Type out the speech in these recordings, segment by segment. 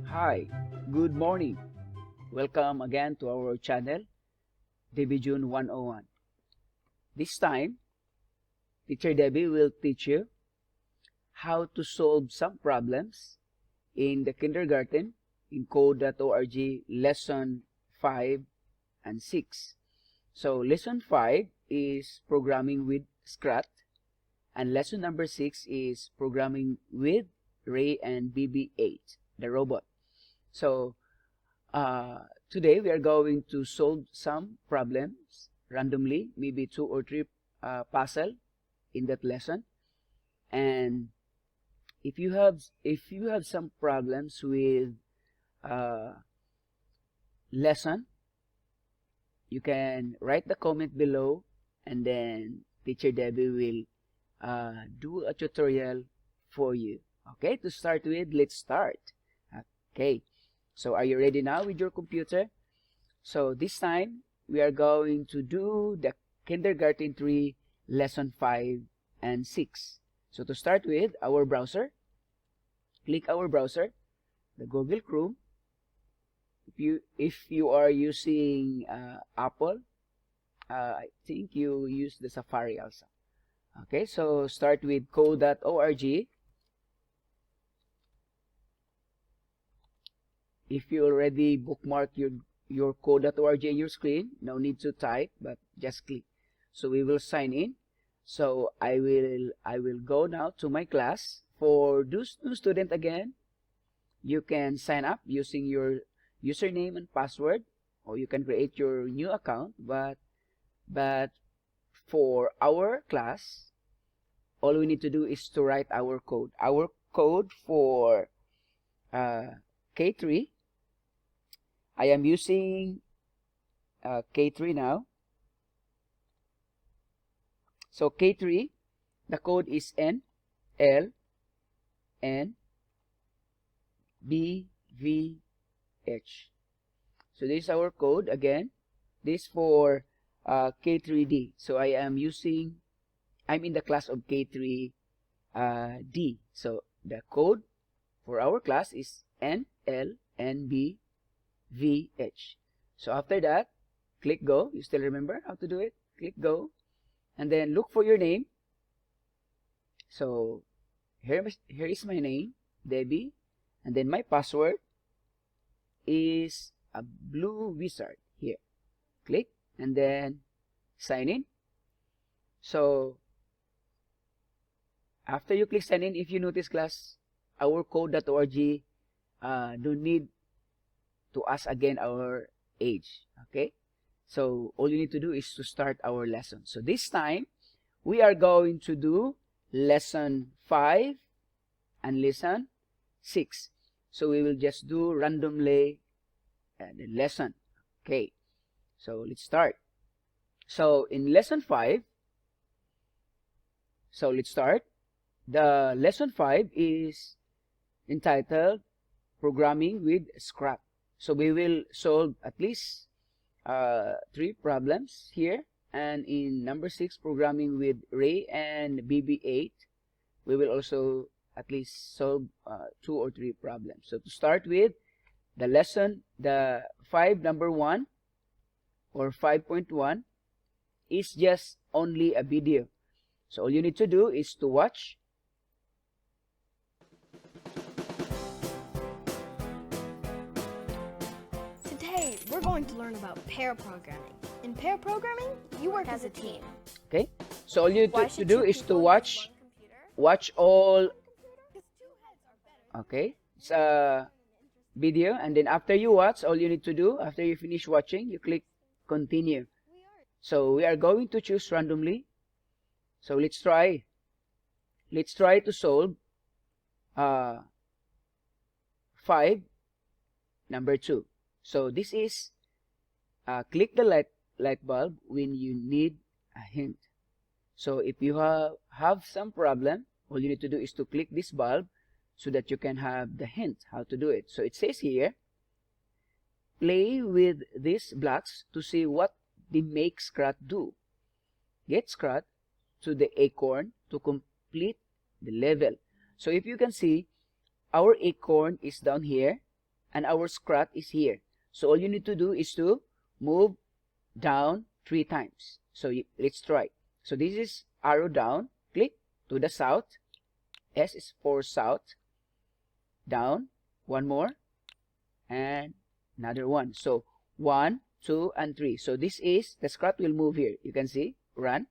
Hi, good morning. Welcome again to our channel, Division 101. This time, Teacher Debbie will teach you how to solve some problems in the kindergarten in code.org lesson 5 and 6. So lesson 5 is programming with Scrat, and lesson number 6 is programming with Rey and BB-8, the robot. So today we are going to solve some problems randomly, maybe 2 or 3 puzzle in that lesson. And if you have some problems with lesson, you can write the comment below, and then Teacher Debbie will do a tutorial for you. Okay, to start with, let's start. Okay, so are you ready now with your computer? So this time we are going to do the kindergarten 3 lesson 5 and 6. So to start with, our browser, click our browser, the Google Chrome. If you are using Apple, I think you use the Safari also. Okay, so start with code.org. If you already bookmark your code.org on your screen, no need to type, but just click. So we will sign in. So I will go now to my class. For those new student again, you can sign up using your username and password, or you can create your new account. But for our class, all we need to do is to write our code. Our code for K3. I am using K3 now. So K3, the code is N, L, N, B, V, H. So this is our code again. This for K3D. So I'm in the class of K3D. So the code for our class is N, L, N, B, V, H. So after that, click go. You still remember how to do it? Click go. And then look for your name. So here is my name, Debbie. And then my password is a blue wizard here. Click and then sign in. So after you click sign in, if you notice class, our code.org don't need to ask again our age. Okay, so all you need to do is to start our lesson. So this time we are going to do lesson 5 and lesson 6. So we will just do randomly the lesson. Okay, so let's start. So in lesson 5, so let's start. The lesson 5 is entitled Programming with Scrat. So we will solve at least 3 problems here. And in number 6, Programming with Rey and BB-8, we will also at least solve 2 or 3 problems. So to start with, the lesson, the 5 number 1 or 5.1 is just only a video. So all you need to do is to watch. Today, we're going to learn about pair programming. In pair programming, you work as a team. Okay, so all you need to do is to watch all. Okay, it's a video, and then after you watch, all you need to do, after you finish watching, you click continue. So we are going to choose randomly. So let's try to solve 5 number 2. So this is click the light bulb when you need a hint. So if you have some problem, all you need to do is to click this bulb so that you can have the hint how to do it. So it says here, play with these blocks to see what the make Scrat do. Get Scrat to the acorn to complete the level. So if you can see, our acorn is down here and our Scrat is here. So all you need to do is to move down 3 times. So let's try. So this is arrow down, click to the south. S is for south. Down, one more, and another one. So 1, 2, and 3. So this is, the Scrat will move here. You can see, run.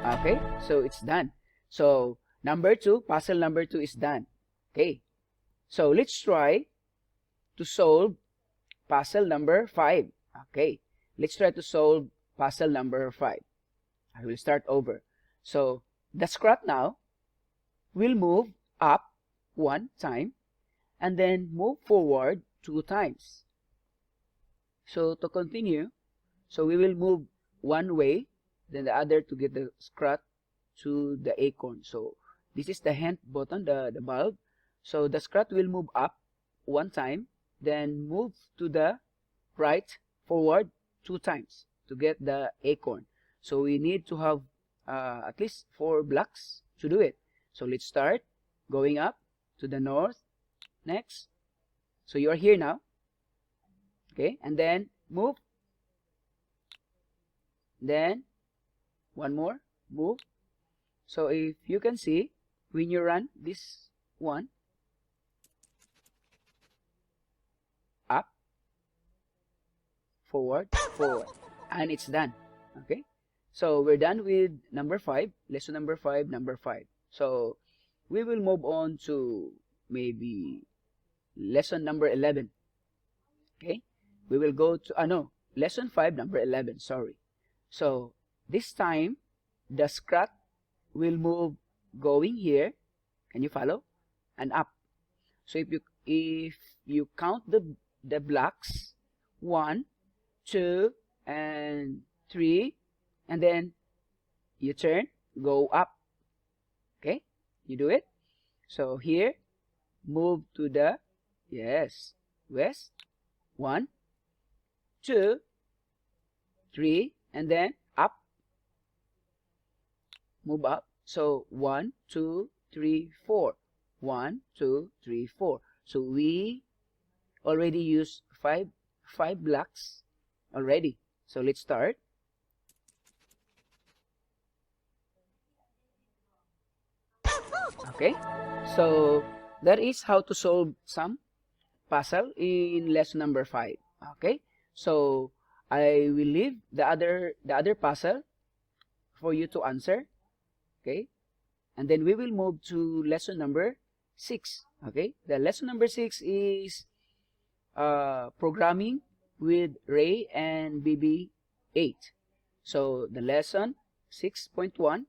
Okay, so it's done. So number 2, puzzle number 2 is done. Okay, so let's try to solve puzzle number 5. Okay, let's try to solve puzzle number 5. I will start over. So the Scrat now will move up 1 time and then move forward 2 times. So to continue, so we will move one way, then the other to get the Scrat to the acorn. So this is the hint button, the bulb. So the Scrat will move up 1 time, then move to the right forward 2 times to get the acorn. So we need to have at least 4 blocks to do it. So let's start going up to the north. Next. So you are here now. Okay, and then move. Then one more, move. So if you can see, when you run this one, up, forward, forward, and it's done. Okay, so we're done with number 5, lesson number 5, number 5. So we will move on to maybe lesson number 11. Okay, we will go to lesson 5, number 11, sorry. So this time the Scrat will move going here, can you follow, and up. So if you count the blocks, 1, 2, and 3, and then you turn, go up. Okay, you do it. So here, move to the west, 1, 2, 3, and then up, move up. So 1, 2, 3, 4, 1, 2, 3, 4. So we already used five blocks already. So let's start. Okay, so that is how to solve some puzzle in lesson number 5. Okay, so I will leave the other puzzle for you to answer. Okay, and then we will move to lesson number 6. Okay, the lesson number 6 is programming with Rey and BB-8. So the lesson 6.1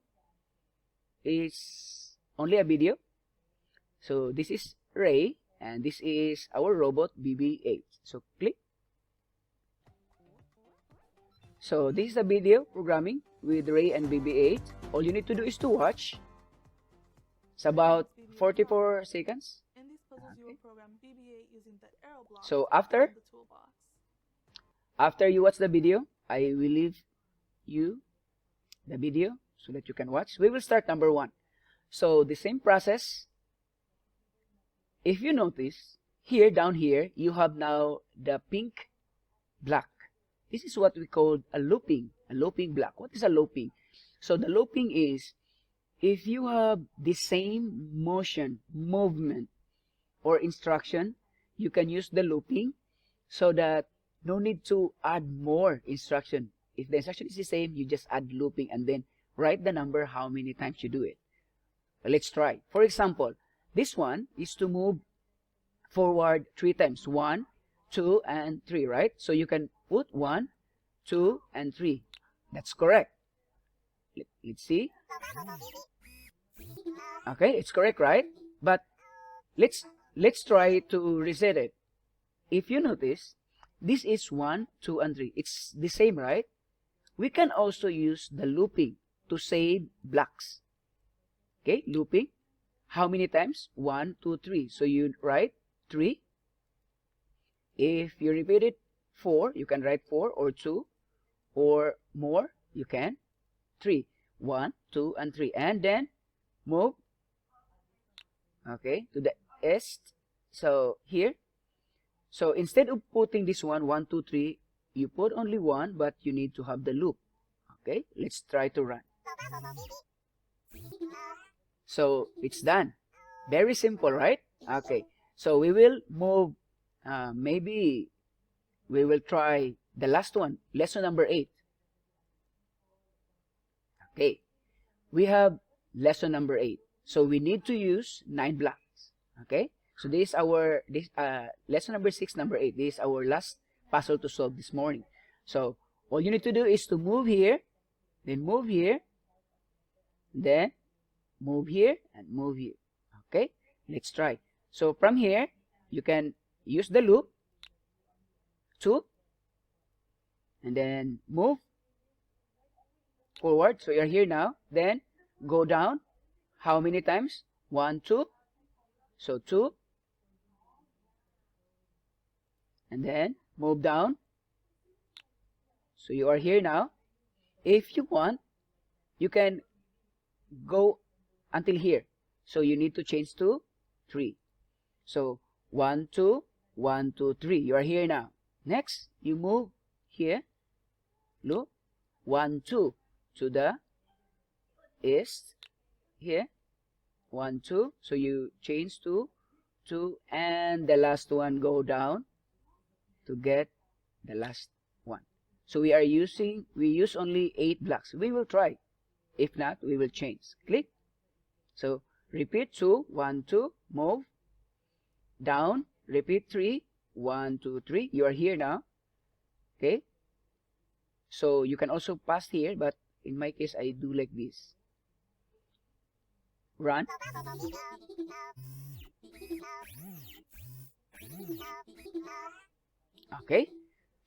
is only a video. So this is Rey and this is our robot BB-8. So click. So this is a video programming with Rey and BB-8. All you need to do is to watch. It's about 44 seconds. In these puzzles, you will program BB-8 using the arrow block. So after the toolbox. After you watch the video, I will leave you the video so that you can watch. We will start number 1. So the same process. If you notice, here, down here, you have now the pink block. This is what we call a looping block. What is a looping? So the looping is, if you have the same movement, or instruction, you can use the looping so that no need to add more instruction. If the instruction is the same, you just add looping and then write the number how many times you do it. Let's try. For example, this one is to move forward 3 times. 1, 2, and 3, right? So you can put 1, 2, and 3. That's correct. Let's see. Okay, it's correct, right? But let's try to reset it. If you notice, this is 1, 2, and 3. It's the same, right? We can also use the looping. to save blocks. Okay, looping. How many times? 1, 2, 3. So you write 3. If you repeat it 4, you can write 4 or 2 or more. You can 3. 1, 2, and 3. And then move, okay, to the east. So here. So instead of putting this one, 1, 2, 3, you put only 1, but you need to have the loop. Okay, let's try to run. So it's done. Very simple, right? Okay, so we will move, maybe we will try the last one, lesson number 8. Okay, we have lesson number 8. So we need to use 9 blocks. Okay, so this is our lesson number 6, number 8. This is our last puzzle to solve this morning. So all you need to do is to move here, then move here, then move here, and move here. Okay, let's try. So from here, you can use the loop, 2, and then move forward. So you're here now. Then go down. How many times? 1, 2. So 2. And then move down. So you are here now. If you want, you can go until here. So you need to change to 3. So 1, 2, 1, 2, 3. You are here now. Next, you move here. Look. 1, 2 to the east. Here. 1, 2. So you change to 2. And the last one, go down to get the last one. So we use only 8 blocks. We will try. If not, we will change. Click. So repeat 2, 1, 2, move down, repeat 3, 1, 2, 3. You are here now. Okay. So you can also pass here, but in my case, I do like this. Run. Okay.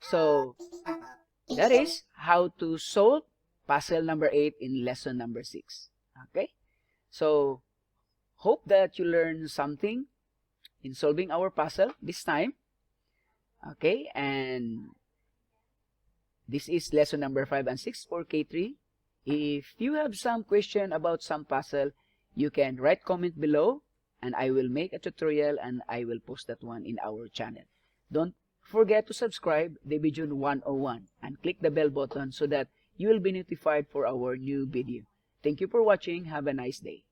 So that is how to solve puzzle number 8 in lesson number 6. Okay. So hope that you learned something in solving our puzzle this time. Okay. And this is lesson number 5 and 6 for K3. If you have some question about some puzzle, you can write comment below and I will make a tutorial and I will post that one in our channel. Don't forget to subscribe DBJune 101 and click the bell button so that you will be notified for our new video. Thank you for watching. Have a nice day.